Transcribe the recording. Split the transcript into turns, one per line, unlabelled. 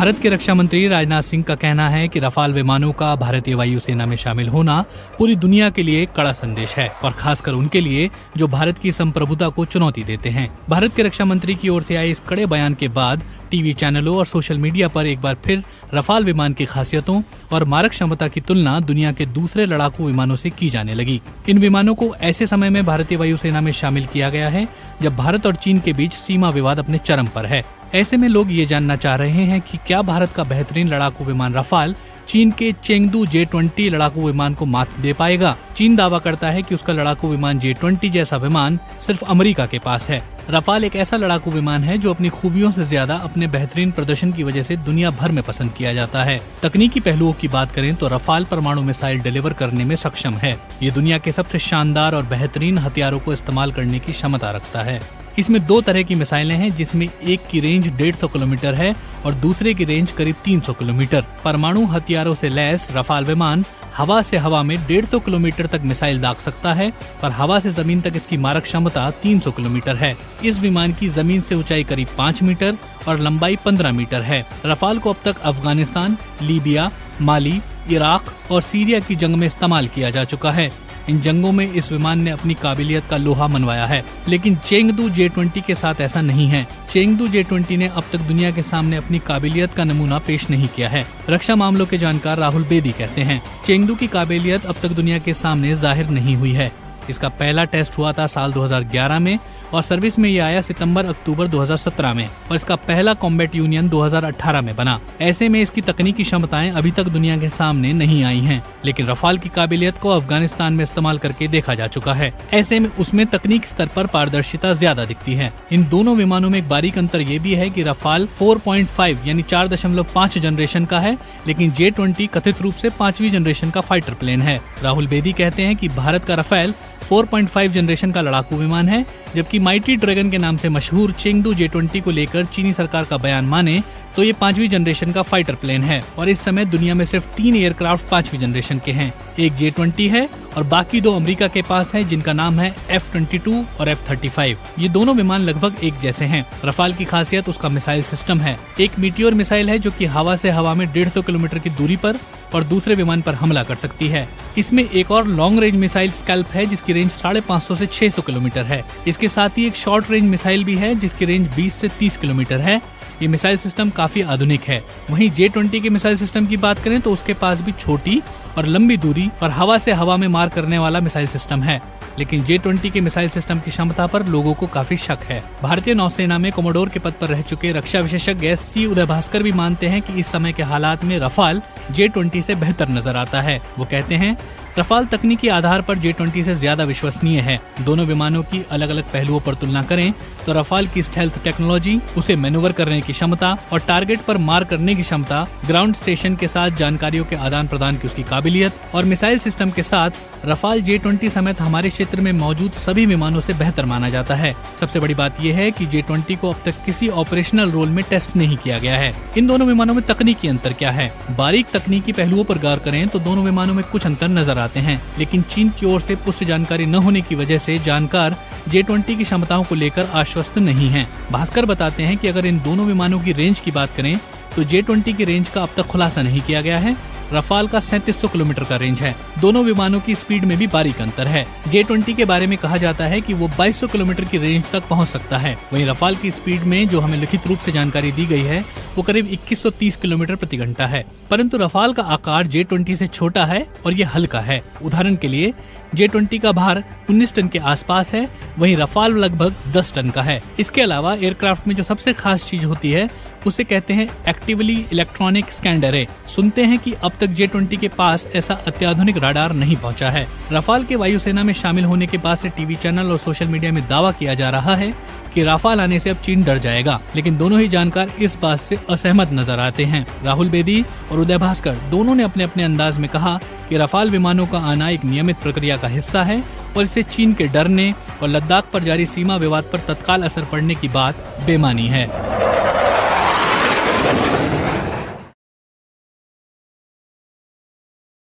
भारत के रक्षा मंत्री राजनाथ सिंह का कहना है कि रफाल विमानों का भारतीय वायुसेना में शामिल होना पूरी दुनिया के लिए कड़ा संदेश है और खासकर उनके लिए जो भारत की संप्रभुता को चुनौती देते हैं। भारत के रक्षा मंत्री की ओर से आए इस कड़े बयान के बाद टीवी चैनलों और सोशल मीडिया पर एक बार फिर रफाल विमान की खासियतों और मारक क्षमता की तुलना दुनिया के दूसरे लड़ाकू विमानों से की जाने लगी। इन विमानों को ऐसे समय में भारतीय वायुसेना में शामिल किया गया है जब भारत और चीन के बीच सीमा विवाद अपने चरम पर है। ऐसे में लोग ये जानना चाह रहे हैं कि क्या भारत का बेहतरीन लड़ाकू विमान रफाल चीन के चेंगडू J-20 लड़ाकू विमान को मात दे पाएगा। चीन दावा करता है कि उसका लड़ाकू विमान J-20 जैसा विमान सिर्फ अमेरिका के पास है। रफाल एक ऐसा लड़ाकू विमान है जो अपनी खूबियों से ज्यादा अपने बेहतरीन प्रदर्शन की वजह से दुनिया भर में पसंद किया जाता है। तकनीकी पहलुओं की बात करें तो रफाल परमाणु मिसाइल डिलीवर करने में सक्षम है। ये दुनिया के सबसे शानदार और बेहतरीन हथियारों को इस्तेमाल करने की क्षमता रखता है। इसमें 2 तरह की मिसाइलें हैं, जिसमें एक की रेंज 150 किलोमीटर है और दूसरे की रेंज करीब 300 किलोमीटर। परमाणु हथियारों से लैस रफाल विमान हवा से हवा में 150 किलोमीटर तक मिसाइल दाग सकता है और हवा से जमीन तक इसकी मारक क्षमता 300 किलोमीटर है। इस विमान की जमीन से ऊंचाई करीब 5 मीटर और लंबाई 15 मीटर है। रफाल को अब तक अफगानिस्तान, लीबिया, माली, इराक और सीरिया की जंग में इस्तेमाल किया जा चुका है। इन जंगों में इस विमान ने अपनी काबिलियत का लोहा मनवाया है, लेकिन चेंगडू J-20 के साथ ऐसा नहीं है। चेंगडू J-20 ने अब तक दुनिया के सामने अपनी काबिलियत का नमूना पेश नहीं किया है। रक्षा मामलों के जानकार राहुल बेदी कहते हैं, चेंगडू की काबिलियत अब तक दुनिया के सामने जाहिर नहीं हुई है। इसका पहला टेस्ट हुआ था साल 2011 में और सर्विस में ये आया सितंबर-अक्टूबर 2017 में और इसका पहला कॉम्बैट यूनियन 2018 में बना। ऐसे में इसकी तकनीकी क्षमताएं अभी तक दुनिया के सामने नहीं आई हैं, लेकिन रफाल की काबिलियत को अफगानिस्तान में इस्तेमाल करके देखा जा चुका है। ऐसे में उसमें तकनीक स्तर पर पारदर्शिता ज्यादा दिखती है। इन दोनों विमानों में एक बारीक अंतर ये भी है कि रफाल 4.5 यानी 4.5 जनरेशन का है, लेकिन J-20 कथित रूप से 5वीं जनरेशन का फाइटर प्लेन है। राहुल बेदी कहते हैं कि भारत का रफाल 4.5 जनरेशन का लड़ाकू विमान है, जबकि माइटी ड्रैगन के नाम से मशहूर चेंगडू J-20 को लेकर चीनी सरकार का बयान माने तो ये 5वीं जनरेशन का फाइटर प्लेन है और इस समय दुनिया में सिर्फ 3 एयरक्राफ्ट 5वीं जनरेशन के हैं। एक J-20 है और बाकी 2 अमेरिका के पास है, जिनका नाम है F-22 और F-35। ये दोनों विमान लगभग एक जैसे हैं। रफाल की खासियत उसका मिसाइल सिस्टम है। एक मीटियोर मिसाइल है जो कि हवा से हवा में 150 किलोमीटर की दूरी पर और दूसरे विमान पर हमला कर सकती है। इसमें एक और लॉन्ग रेंज मिसाइल स्कैल्प है जिसकी रेंज 550 से 600 किलोमीटर है। इसके साथ ही एक शॉर्ट रेंज मिसाइल भी है जिसकी रेंज 20 से 30 किलोमीटर है। ये मिसाइल सिस्टम काफी आधुनिक है। वहीं J-20 के मिसाइल सिस्टम की बात करें तो उसके पास भी छोटी और लंबी दूरी और हवा से हवा में मार करने वाला मिसाइल सिस्टम है, लेकिन J-20 के मिसाइल सिस्टम की क्षमता पर लोगों को काफी शक है। भारतीय नौसेना में कोमोडोर के पद पर रह चुके रक्षा विशेषज्ञ C उदय भास्कर भी मानते हैं कि इस समय के हालात में रफाल J-20 से बेहतर नजर आता है। वो कहते हैं, रफाल तकनीकी आधार पर J-20 से ज्यादा विश्वसनीय है। दोनों विमानों की अलग अलग पहलुओं पर तुलना करें तो रफाल की स्टेल्थ टेक्नोलॉजी, उसे मैन्यूवर करने की क्षमता और टारगेट पर मार करने की क्षमता, ग्राउंड स्टेशन के साथ जानकारियों के आदान प्रदान की उसकी काबिलियत और मिसाइल सिस्टम के साथ रफाल J-20 समेत हमारे क्षेत्र में मौजूद सभी विमानों से बेहतर माना जाता है। सबसे बड़ी बात यह है कि J-20 को अब तक किसी ऑपरेशनल रोल में टेस्ट नहीं किया गया है। इन दोनों विमानों में तकनीकी अंतर क्या है? बारीक तकनीकी पहलुओं पर गौर करें तो दोनों विमानों में कुछ अंतर नजर आते हैं, लेकिन चीन की ओर से पुष्ट जानकारी न होने की वजह से जानकार J-20 की क्षमताओं को लेकर आश्वस्त नहीं हैं। भास्कर बताते हैं कि अगर इन दोनों विमानों की रेंज की बात करें तो J-20 की रेंज का अब तक खुलासा नहीं किया गया है। रफाल का 3700 किलोमीटर का रेंज है। दोनों विमानों की स्पीड में भी बारीक अंतर है। J-20 के बारे में कहा जाता है कि वो 2200 किलोमीटर की रेंज तक पहुंच सकता है। वहीं रफाल की स्पीड में जो हमें लिखित रूप से जानकारी दी गई है वो करीब 2130 किलोमीटर प्रति घंटा है। परंतु रफाल का आकार J-20 से छोटा है और ये हल्का है। उदाहरण के लिए J-20 का भार 19 टन के आसपास है, वहीं रफाल लगभग 10 टन का है। इसके अलावा एयरक्राफ्ट में जो सबसे खास चीज होती है उसे कहते हैं एक्टिवली इलेक्ट्रॉनिक स्कैन एरे। सुनते हैं कि अब तक J-20 के पास ऐसा अत्याधुनिक राडार नहीं पहुंचा है। रफाल के वायुसेना में शामिल होने के बाद से टीवी चैनल और सोशल मीडिया में दावा किया जा रहा है कि रफाल आने से अब चीन डर जाएगा, लेकिन दोनों ही जानकार इस बात से असहमत नजर आते हैं। राहुल बेदी और उदय भास्कर दोनों ने अपने अपने अंदाज में कहा कि रफाल विमानों का आना एक नियमित प्रक्रिया का हिस्सा है और इससे चीन के डरने और लद्दाख पर जारी सीमा विवाद पर तत्काल असर पड़ने की बात बेमानी है।